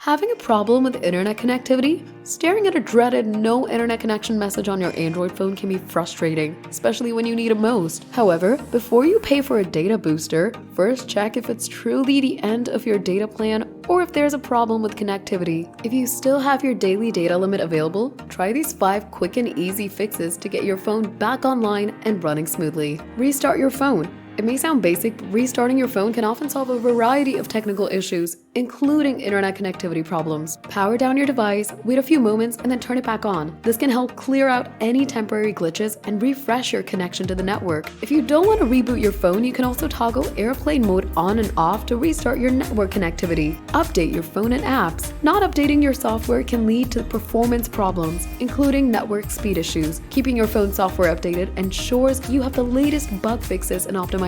Having a problem with internet connectivity? Staring at a dreaded no internet connection message on your Android phone can be frustrating, especially when you need it most. However, before you pay for a data booster, first check if it's truly the end of your data plan or if there's a problem with connectivity. If you still have your daily data limit available, try these 5 quick and easy fixes to get your phone back online and running smoothly. Restart your phone. It may sound basic, but restarting your phone can often solve a variety of technical issues, including internet connectivity problems. Power down your device, wait a few moments, and then turn it back on. This can help clear out any temporary glitches and refresh your connection to the network. If you don't want to reboot your phone, you can also toggle airplane mode on and off to restart your network connectivity. Update your phone and apps. Not updating your software can lead to performance problems, including network speed issues. Keeping your phone software updated ensures you have the latest bug fixes and optimizations,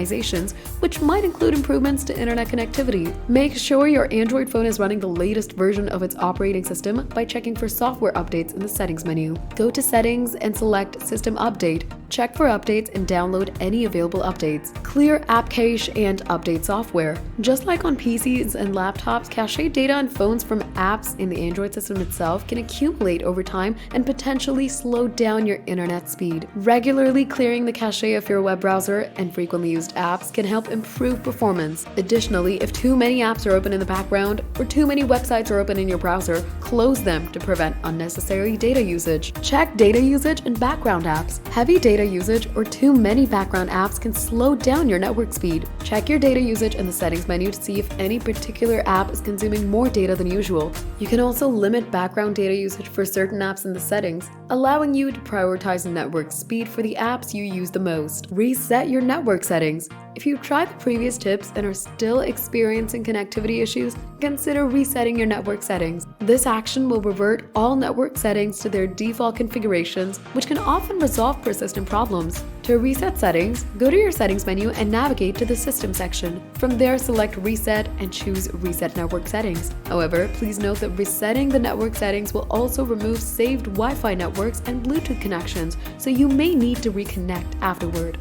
which might include improvements to internet connectivity. Make sure your Android phone is running the latest version of its operating system by checking for software updates in the settings menu. Go to settings and select system update. Check for updates and download any available updates. Clear app cache and update software. Just like on PCs and laptops, cache data on phones from apps in the Android system itself can accumulate over time and potentially slow down your internet speed. Regularly clearing the cache of your web browser and frequently used apps can help improve performance. Additionally, if too many apps are open in the background or too many websites are open in your browser, close them to prevent unnecessary data usage. Check data usage and background apps. Heavy data usage or too many background apps can slow down your network speed. Check your data usage in the settings menu to see if any particular app is consuming more data than usual. You can also limit background data usage for certain apps in the settings, allowing you to prioritize network speed for the apps you use the most. Reset your network settings. If you've tried the previous tips and are still experiencing connectivity issues, consider resetting your network settings. This action will revert all network settings to their default configurations, which can often resolve persistent problems. To reset settings, go to your settings menu and navigate to the system section. From there, select reset and choose reset network settings. However, please note that resetting the network settings will also remove saved Wi-Fi networks and Bluetooth connections, so you may need to reconnect afterward.